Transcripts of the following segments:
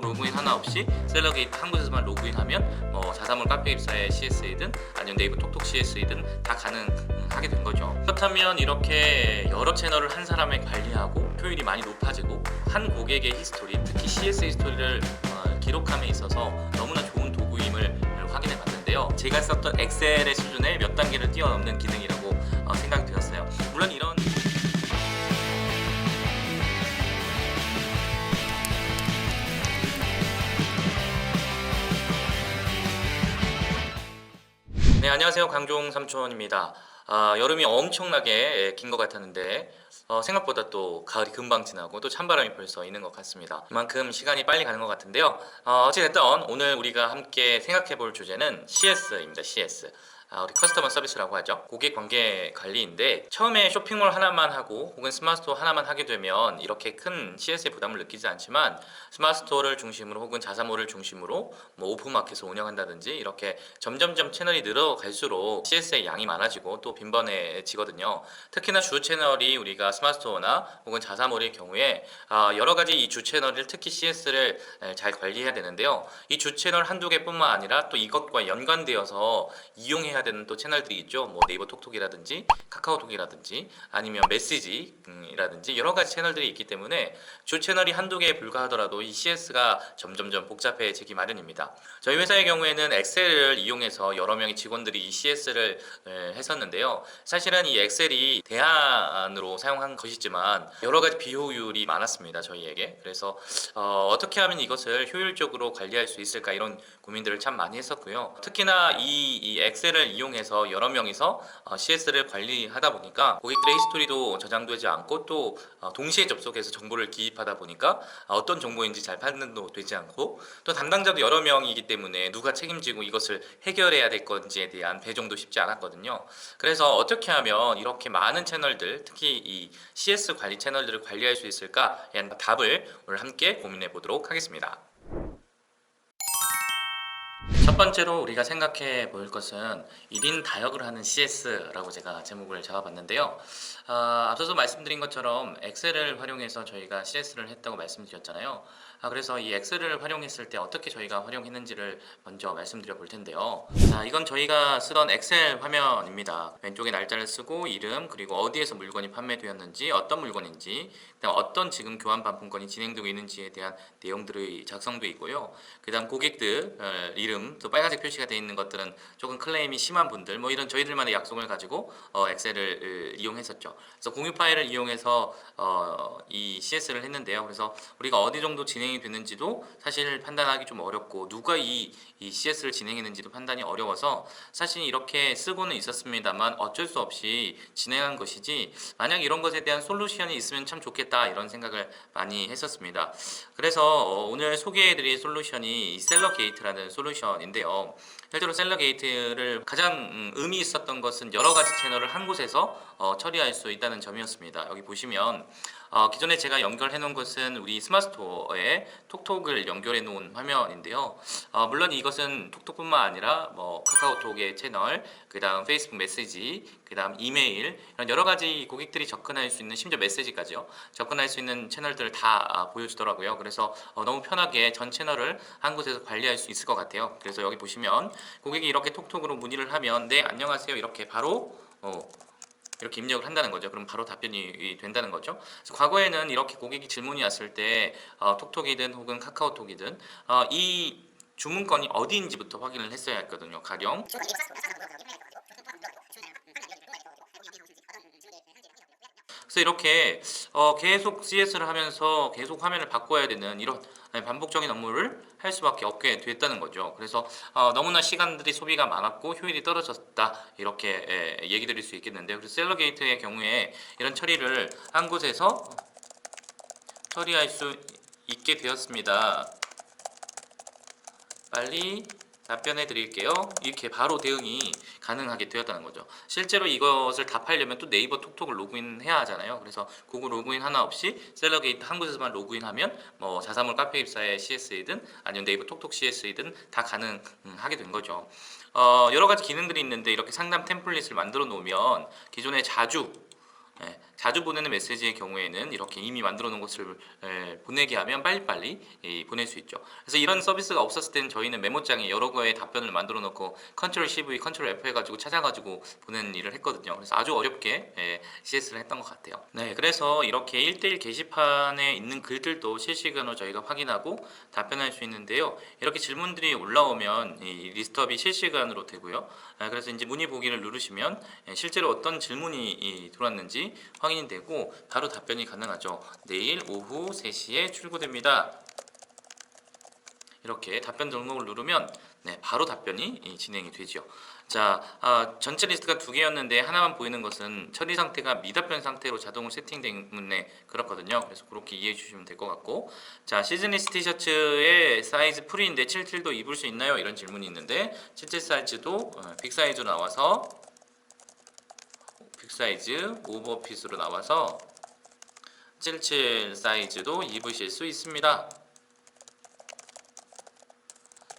로그인 하나 없이 셀러게이트 한 곳에서만 로그인하면 자사몰 카페 입사의 CS이든 아니면 네이버 톡톡 CS이든 다 가능하게 된 거죠. 그렇다면 이렇게 여러 채널을 한 사람이 관리하고 효율이 많이 높아지고 한 고객의 히스토리, 특히 CS 히스토리를 기록함에 있어서 너무나 좋은 도구임을 확인해 봤는데요. 제가 썼던 엑셀의 수준에 몇 단계를 뛰어넘는 기능이라고 생각이 들었어요. 물론 이런 네, 안녕하세요. 강종 삼촌입니다. 여름이 엄청나게 긴 것 같았는데 생각보다 또 가을이 금방 지나고 또 찬바람이 벌써 있는 것 같습니다. 그만큼 시간이 빨리 가는 것 같은데요. 어찌됐든 오늘 우리가 함께 생각해 볼 주제는 CS입니다. CS. 우리 커스터머 서비스라고 하죠. 고객 관계 관리인데 처음에 쇼핑몰 하나만 하고 혹은 스마트 스토어 하나만 하게 되면 이렇게 큰 CS의 부담을 느끼지 않지만 스마트 스토어를 중심으로 혹은 자사몰을 중심으로 오픈마켓을 운영한다든지 이렇게 점점점 채널이 늘어갈수록 CS의 양이 많아지고 또 빈번해지거든요. 특히나 주 채널이 우리가 스마트 스토어나 혹은 자사몰의 경우에 여러 가지 이 주 채널을 특히 CS를 잘 관리해야 되는데요. 이 주 채널 한두 개뿐만 아니라 또 이것과 연관되어서 이용해야 되는 또 채널들이 있죠. 네이버 톡톡이라든지 카카오톡이라든지 아니면 메시지라든지 여러 가지 채널들이 있기 때문에 주 채널이 한두 개에 불과하더라도 이 CS가 점점점 복잡해지기 마련입니다. 저희 회사의 경우에는 엑셀을 이용해서 여러 명의 직원들이 이 CS를 했었는데요. 사실은 이 엑셀이 대안으로 사용한 것이지만 여러 가지 비효율이 많았습니다. 저희에게. 그래서 어떻게 하면 이것을 효율적으로 관리할 수 있을까 이런 고민들을 참 많이 했었고요. 특히나 이 엑셀을 이용해서 여러 명이서 CS를 관리하다 보니까 고객들의 히스토리도 저장되지 않고 또 동시에 접속해서 정보를 기입하다 보니까 어떤 정보인지 잘 판단도 되지 않고 또 담당자도 여러 명이기 때문에 누가 책임지고 이것을 해결해야 될 건지에 대한 배정도 쉽지 않았거든요. 그래서 어떻게 하면 이렇게 많은 채널들, 특히 이 CS 관리 채널들을 관리할 수 있을까에 대한 답을 오늘 함께 고민해 보도록 하겠습니다. 첫 번째로 우리가 생각해 볼 것은 1인 다역을 하는 CS라고 제가 제목을 잡아봤는데요. 앞서서 말씀드린 것처럼 엑셀을 활용해서 저희가 CS를 했다고 말씀드렸잖아요. 그래서 이 엑셀을 활용했을 때 어떻게 저희가 활용했는지를 먼저 말씀드려 볼 텐데요. 이건 저희가 쓰던 엑셀 화면입니다. 왼쪽에 날짜를 쓰고 이름, 그리고 어디에서 물건이 판매되었는지, 어떤 물건인지, 그다음 어떤 지금 교환 반품건이 진행되고 있는지에 대한 내용들의 작성도 있고요. 그다음 고객들 이름, 또 빨간색 표시가 되어 있는 것들은 조금 클레임이 심한 분들, 이런 저희들만의 약속을 가지고 엑셀을 이용했었죠. 그래서 공유 파일을 이용해서 이 CS를 했는데요. 그래서 우리가 어디 정도 진행이 됐는지도 사실 판단하기 좀 어렵고 누가 이 CS를 진행했는지도 판단이 어려워서 사실 이렇게 쓰고는 있었습니다만 어쩔 수 없이 진행한 것이지 만약 이런 것에 대한 솔루션이 있으면 참 좋겠다 이런 생각을 많이 했었습니다. 그래서 오늘 소개해드릴 솔루션이 셀러게이트라는 솔루션인데요. 실제로 셀러게이트를 가장 의미 있었던 것은 여러 가지 채널을 한 곳에서 처리할 수 있다는 점이었습니다. 여기 보시면 기존에 제가 연결해 놓은 것은 우리 스마트스토어에 톡톡을 연결해 놓은 화면인데요. 물론 이것은 톡톡뿐만 아니라 카카오톡의 채널, 그 다음 페이스북 메시지, 그 다음 이메일 이런 여러 가지 고객들이 접근할 수 있는 심지어 메시지까지요. 접근할 수 있는 채널들을 다 보여주더라고요. 그래서 너무 편하게 전 채널을 한 곳에서 관리할 수 있을 것 같아요. 그래서 여기 보시면 고객이 이렇게 톡톡으로 문의를 하면 네 안녕하세요 이렇게 바로 이렇게 입력을 한다는 거죠. 그럼 바로 답변이 된다는 거죠. 그래서 과거에는 이렇게 고객이 질문이 왔을 때 톡톡이든 혹은 카카오톡이든 이 주문건이 어디인지부터 확인을 했어야 했거든요. 가령 그래서 이렇게 계속 CS를 하면서 계속 화면을 바꿔야 되는 이런 반복적인 업무를 할 수밖에 없게 됐다는 거죠. 그래서 너무나 시간들이 소비가 많았고 효율이 떨어졌다 이렇게 얘기 드릴 수 있겠는데요. 그래서 셀러게이트의 경우에 이런 처리를 한 곳에서 처리할 수 있게 되었습니다. 빨리 답변해 드릴게요. 이렇게 바로 대응이 가능하게 되었다는 거죠. 실제로 이것을 답하려면 또 네이버 톡톡을 로그인해야 하잖아요. 그래서 구글 로그인 하나 없이 셀러게이트 한 곳에서만 로그인하면 자사몰 카페 입사의 CS이든 아니면 네이버 톡톡 CS이든 다 가능하게 된 거죠. 여러 가지 기능들이 있는데 이렇게 상담 템플릿을 만들어 놓으면 기존에 자주 자주 보내는 메시지의 경우에는 이렇게 이미 만들어 놓은 것을 보내게 하면 빨리빨리 보낼 수 있죠. 그래서 이런 서비스가 없었을 때는 저희는 메모장에 여러 거의 답변을 만들어 놓고 컨트롤 CV, 컨트롤 F 해가지고 찾아가지고 보내는 일을 했거든요. 그래서 아주 어렵게 CS를 했던 것 같아요. 네, 그래서 이렇게 1대1 게시판에 있는 글들도 실시간으로 저희가 확인하고 답변할 수 있는데요. 이렇게 질문들이 올라오면 이 리스트업이 실시간으로 되고요. 그래서 이제 문의 보기를 누르시면 실제로 어떤 질문이 들어왔는지 확인이 되고 바로 답변이 가능하죠. 내일 오후 3시에 출고됩니다. 이렇게 답변 등록을 누르면 바로 답변이 진행이 되죠. 자, 전체 리스트가 2개였는데 하나만 보이는 것은 처리 상태가 미답변 상태로 자동으로 세팅되기 때문에 그렇거든요. 그래서 그렇게 이해해 주시면 될 것 같고, 자, 시즈니스 티셔츠의 사이즈 프리인데 77도 입을 수 있나요? 이런 질문이 있는데 77 사이즈도 빅 사이즈로 나와서 빅 사이즈 오버핏으로 나와서 77 사이즈도 입으실 수 있습니다.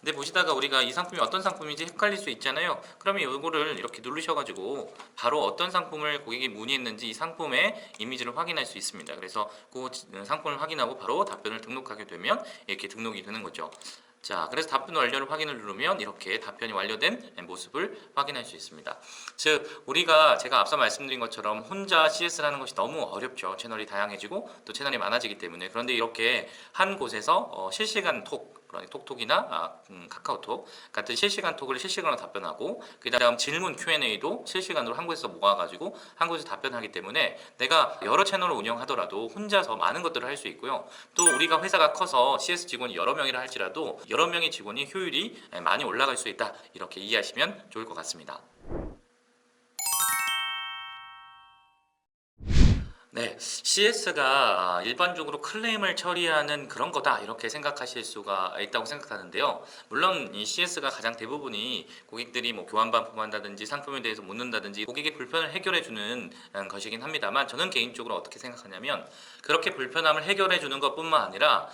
근데 보시다가 우리가 이 상품이 어떤 상품인지 헷갈릴 수 있잖아요. 그러면 이거를 이렇게 누르셔가지고 바로 어떤 상품을 고객이 문의했는지 이 상품의 이미지를 확인할 수 있습니다. 그래서 그 상품을 확인하고 바로 답변을 등록하게 되면 이렇게 등록이 되는 거죠. 자, 그래서 답변 완료를 확인을 누르면 이렇게 답변이 완료된 모습을 확인할 수 있습니다. 즉, 제가 앞서 말씀드린 것처럼 혼자 CS를 하는 것이 너무 어렵죠. 채널이 다양해지고 또 채널이 많아지기 때문에. 그런데 이렇게 한 곳에서 실시간 톡톡이나 카카오톡 같은 실시간 톡을 실시간으로 답변하고, 그 다음 질문 Q&A도 실시간으로 한 곳에서 모아가지고 한 곳에서 답변하기 때문에 내가 여러 채널을 운영하더라도 혼자서 많은 것들을 할 수 있고요. 또 우리가 회사가 커서 CS 직원이 여러 명이라 할지라도 여러 명의 직원이 효율이 많이 올라갈 수 있다, 이렇게 이해하시면 좋을 것 같습니다. 네, CS가 일반적으로 클레임을 처리하는 그런 거다, 이렇게 생각하실 수가 있다고 생각하는데요. 물론 이 CS가 가장 대부분이 고객들이 뭐 교환 반품한다든지 상품에 대해서 묻는다든지 고객의 불편을 해결해 주는 것이긴 합니다만, 저는 개인적으로 어떻게 생각하냐면 그렇게 불편함을 해결해 주는 것뿐만 아니라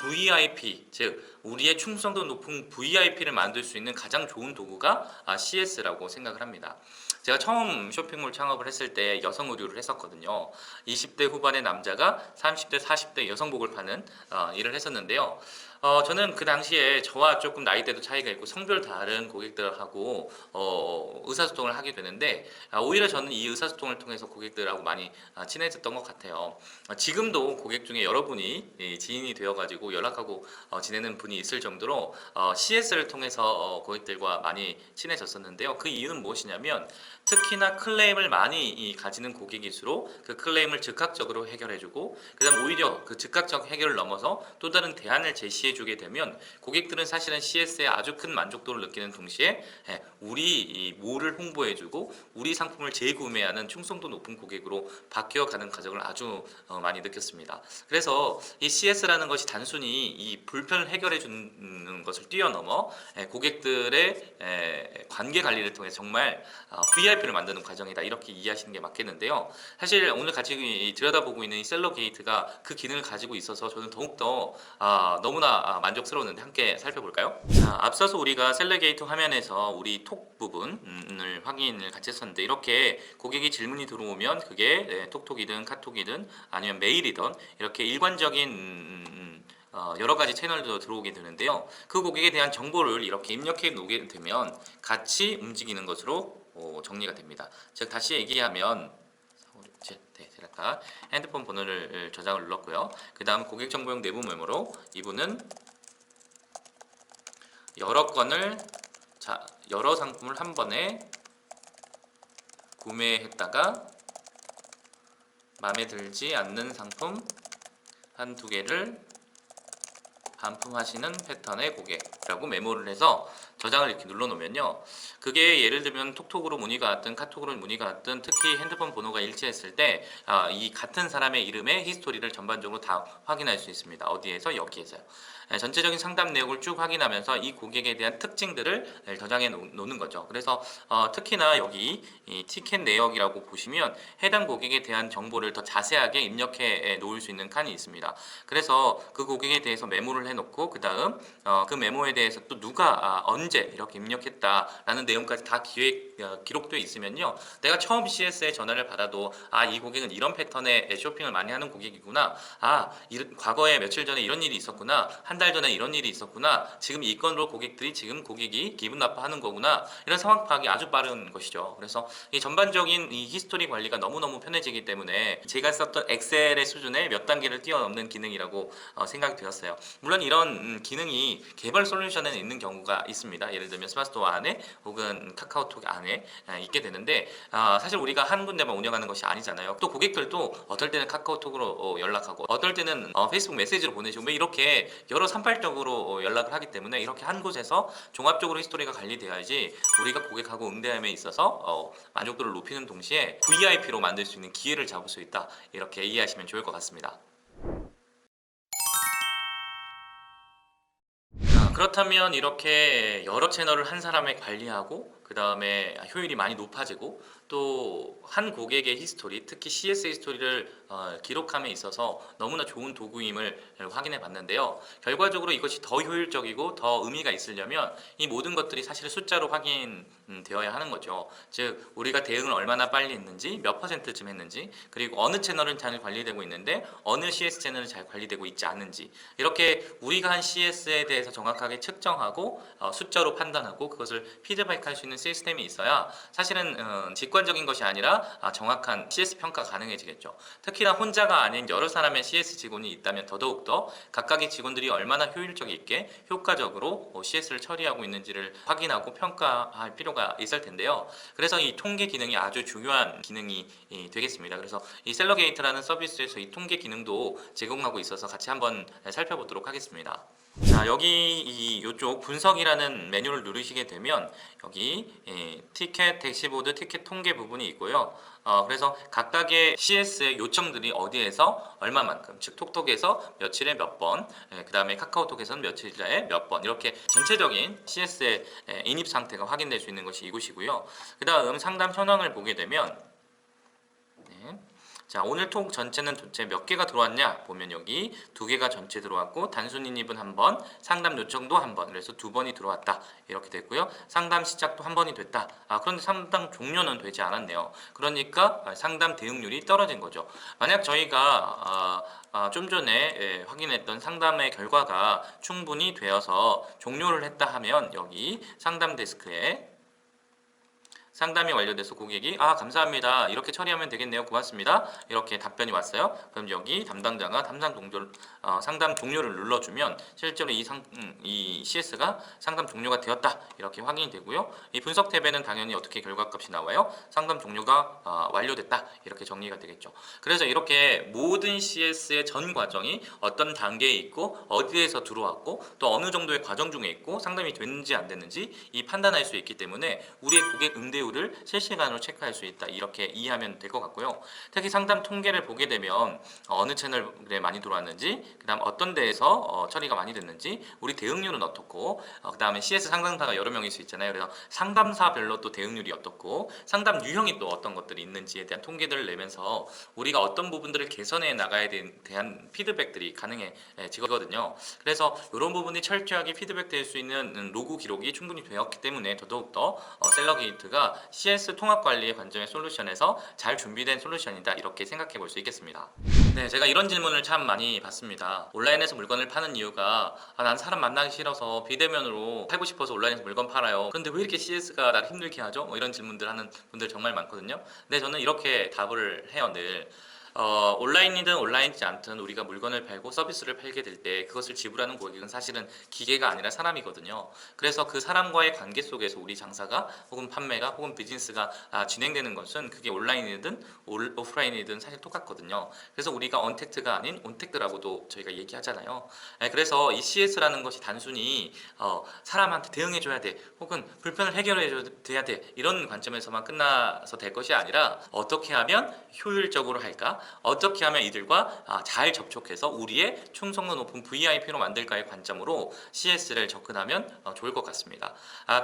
VIP, 즉 우리의 충성도 높은 VIP를 만들 수 있는 가장 좋은 도구가 CS라고 생각을 합니다. 제가 처음 쇼핑몰 창업을 했을 때 여성 의류를 했었거든요. 20대 후반의 남자가 30대, 40대 여성복을 파는 일을 했었는데요. 저는 그 당시에 저와 조금 나이대도 차이가 있고 성별 다른 고객들하고 의사소통을 하게 되는데, 오히려 저는 이 의사소통을 통해서 고객들하고 많이 친해졌던 것 같아요. 지금도 고객 중에 여러분이 지인이 되어가지고 연락하고 지내는 분이 있을 정도로 CS를 통해서 고객들과 많이 친해졌었는데요. 그 이유는 무엇이냐면 특히나 클레임을 많이 가지는 고객일수록 그 클레임을 즉각적으로 해결해주고, 그 다음 오히려 그 즉각적 해결을 넘어서 또 다른 대안을 제시해주게 되면 고객들은 사실은 CS에 아주 큰 만족도를 느끼는 동시에 우리 몰을 홍보해주고 우리 상품을 재구매하는 충성도 높은 고객으로 바뀌어가는 과정을 아주 많이 느꼈습니다. 그래서 이 CS라는 것이 단순히 이 불편을 해결해주는 것을 뛰어넘어 고객들의 관계 관리를 통해 정말 VIP를 만드는 과정이다, 이렇게 이해하시는 게 맞겠는데요. 사실 오늘 같이 들여다보고 있는 이 셀러 게이트가 그 기능을 가지고 있어서 저는 더욱더 너무나 만족스러웠는데 함께 살펴볼까요? 자, 앞서서 우리가 셀러 게이트 화면에서 우리 톡 부분을 확인을 같이 했었는데, 이렇게 고객이 질문이 들어오면 그게 톡톡이든 카톡이든 아니면 메일이든 이렇게 일관적인 여러 가지 채널도 들어오게 되는데요. 그 고객에 대한 정보를 이렇게 입력해 놓게 되면 같이 움직이는 것으로 정리가 됩니다. 즉 다시 얘기하면 제가 핸드폰 번호를 저장을 눌렀고요. 그 다음 고객 정보용 내부 메모로 이분은 여러 상품을 한 번에 구매했다가 마음에 들지 않는 상품 한두 개를 반품하시는 패턴의 고객이라고 메모를 해서 저장을 이렇게 눌러 놓으면요, 그게 예를 들면 톡톡으로 문의가 왔든 카톡으로 문의가 왔든 특히 핸드폰 번호가 일치했을 때 이 같은 사람의 이름의 히스토리를 전반적으로 다 확인할 수 있습니다. 어디에서? 여기에서요. 전체적인 상담 내용을 쭉 확인하면서 이 고객에 대한 특징들을 저장해 놓는 거죠. 그래서 특히나 여기 이 티켓 내역이라고 보시면 해당 고객에 대한 정보를 더 자세하게 입력해 놓을 수 있는 칸이 있습니다. 그래서 그 고객에 대해서 메모를 해놓고 그 다음 그 메모에 대해서 또 누가 언제 이렇게 입력했다라는 내용까지 다 기록되어 있으면요, 내가 처음 CS에 전화를 받아도 이 고객은 이런 패턴의 쇼핑을 많이 하는 고객이구나, 과거에 며칠 전에 이런 일이 있었구나, 한 달 전에 이런 일이 있었구나, 지금 이 건으로 지금 고객이 기분 나빠하는 거구나, 이런 상황 파악이 아주 빠른 것이죠. 그래서 이 전반적인 이 히스토리 관리가 너무너무 편해지기 때문에 제가 썼던 엑셀의 수준에 몇 단계를 뛰어넘는 기능이라고 생각이 되었어요. 물론 이런 기능이 개발 솔루션에 있는 경우가 있습니다. 예를 들면 스마트스토어 안에 혹은 카카오톡 안에 있게 되는데, 사실 우리가 한 군데만 운영하는 것이 아니잖아요. 또 고객들도 어떨 때는 카카오톡으로 연락하고 어떨 때는 페이스북 메시지로 보내시고 이렇게 여러 산발적으로 연락을 하기 때문에 이렇게 한 곳에서 종합적으로 히스토리가 관리돼야지 우리가 고객하고 응대함에 있어서 만족도를 높이는 동시에 VIP로 만들 수 있는 기회를 잡을 수 있다, 이렇게 이해하시면 좋을 것 같습니다. 그렇다면 이렇게 여러 채널을 한 사람이 관리하고 그 다음에 효율이 많이 높아지고 또 한 고객의 히스토리, 특히 CS 히스토리를 기록함에 있어서 너무나 좋은 도구임을 확인해 봤는데요. 결과적으로 이것이 더 효율적이고 더 의미가 있으려면 이 모든 것들이 사실 숫자로 확인되어야 하는 거죠. 즉 우리가 대응을 얼마나 빨리 했는지, 몇 %쯤 했는지, 그리고 어느 채널은 잘 관리되고 있는데 어느 CS 채널은 잘 관리되고 있지 않은지, 이렇게 우리가 한 CS에 대해서 정확하게 측정하고 숫자로 판단하고 그것을 피드백할 수 있는 시스템이 있어야 사실은 직관적인 것이 아니라 정확한 CS 평가 가능해지겠죠. 특히나 혼자가 아닌 여러 사람의 CS 직원이 있다면 더더욱더 각각의 직원들이 얼마나 효율적 있게 효과적으로 CS를 처리하고 있는지를 확인하고 평가할 필요가 있을 텐데요. 그래서 이 통계 기능이 아주 중요한 기능이 되겠습니다. 그래서 이 셀러게이트라는 서비스에서 이 통계 기능도 제공하고 있어서 같이 한번 살펴보도록 하겠습니다. 자, 여기 이쪽 분석이라는 메뉴를 누르시게 되면 여기 티켓 대시보드 티켓 통계 부분이 있고요. 그래서 각각의 CS의 요청들이 어디에서 얼마만큼, 즉 톡톡에서 며칠에 몇 번, 그 다음에 카카오톡에서는 며칠에 몇 번, 이렇게 전체적인 CS의 인입 상태가 확인될 수 있는 것이 이곳이고요. 그 다음 상담 현황을 보게 되면 자, 오늘 톡 전체는 도대체 몇 개가 들어왔냐 보면 여기 2개가 전체 들어왔고, 단순 인입은 한 번, 상담 요청도 한 번, 그래서 2번이 들어왔다, 이렇게 됐고요. 상담 시작도 한 번이 됐다. 그런데 상담 종료는 되지 않았네요. 그러니까 상담 대응률이 떨어진 거죠. 만약 저희가 좀 전에 확인했던 상담의 결과가 충분히 되어서 종료를 했다 하면 여기 상담 데스크에 상담이 완료돼서 고객이 감사합니다, 이렇게 처리하면 되겠네요, 고맙습니다, 이렇게 답변이 왔어요. 그럼 여기 담당자가 상담 종료를 눌러주면 실제로 이 CS가 상담 종료가 되었다, 이렇게 확인이 되고요. 이 분석 탭에는 당연히 어떻게 결과값이 나와요? 상담 종료가 완료됐다, 이렇게 정리가 되겠죠. 그래서 이렇게 모든 CS의 전 과정이 어떤 단계에 있고 어디에서 들어왔고 또 어느 정도의 과정 중에 있고 상담이 됐는지 안 됐는지 이 판단할 수 있기 때문에 우리의 고객 응대율을 실시간으로 체크할 수 있다, 이렇게 이해하면 될 것 같고요. 특히 상담 통계를 보게 되면 어느 채널에 많이 들어왔는지, 그 다음 어떤 데에서 처리가 많이 됐는지, 우리 대응률은 어떻고, 그 다음에 CS 상담사가 여러 명일 수 있잖아요. 그래서 상담사별로 또 대응률이 어떻고 상담 유형이 또 어떤 것들이 있는지에 대한 통계들을 내면서 우리가 어떤 부분들을 개선해 나가야 대한 피드백들이 가능해지거든요. 그래서 이런 부분이 철저하게 피드백될 수 있는 로그 기록이 충분히 되었기 때문에 더더욱더 셀러게이트가 CS 통합 관리의 관점의 솔루션에서 잘 준비된 솔루션이다, 이렇게 생각해 볼 수 있겠습니다. 네, 제가 이런 질문을 참 많이 받습니다. 온라인에서 물건을 파는 이유가 난 사람 만나기 싫어서 비대면으로 팔고 싶어서 온라인에서 물건 팔아요. 그런데 왜 이렇게 CS가 나를 힘들게 하죠? 이런 질문들 하는 분들 정말 많거든요. 근데 저는 이렇게 답을 해요, 늘. 온라인이든 온라인이지 않든 우리가 물건을 팔고 서비스를 팔게 될 때 그것을 지불하는 고객은 사실은 기계가 아니라 사람이거든요. 그래서 그 사람과의 관계 속에서 우리 장사가 혹은 판매가 혹은 비즈니스가 진행되는 것은 그게 온라인이든 오프라인이든 사실 똑같거든요. 그래서 우리가 언택트가 아닌 온택트라고도 저희가 얘기하잖아요. 그래서 이 CS라는 것이 단순히 사람한테 대응해줘야 돼 혹은 불편을 해결해줘야 돼 이런 관점에서만 끝나서 될 것이 아니라 어떻게 하면 효율적으로 할까, 어떻게 하면 이들과 잘 접촉해서 우리의 충성도 높은 VIP로 만들까의 관점으로 CS를 접근하면 좋을 것 같습니다.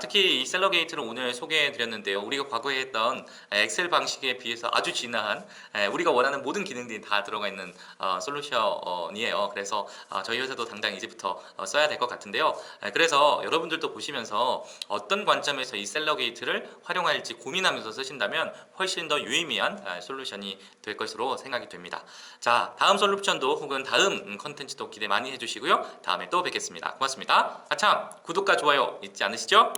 특히 이 셀러게이트를 오늘 소개해 드렸는데요. 우리가 과거에 했던 엑셀 방식에 비해서 아주 진화한 우리가 원하는 모든 기능들이 다 들어가 있는 솔루션이에요. 그래서 저희 회사도 당장 이제부터 써야 될 것 같은데요. 그래서 여러분들도 보시면서 어떤 관점에서 이 셀러게이트를 활용할지 고민하면서 쓰신다면 훨씬 더 유의미한 솔루션이 될 것으로 생각이 됩니다. 자, 다음 솔루션도 혹은 다음 컨텐츠도 기대 많이 해주시고요. 다음에 또 뵙겠습니다. 고맙습니다. 참 구독과 좋아요 잊지 않으시죠?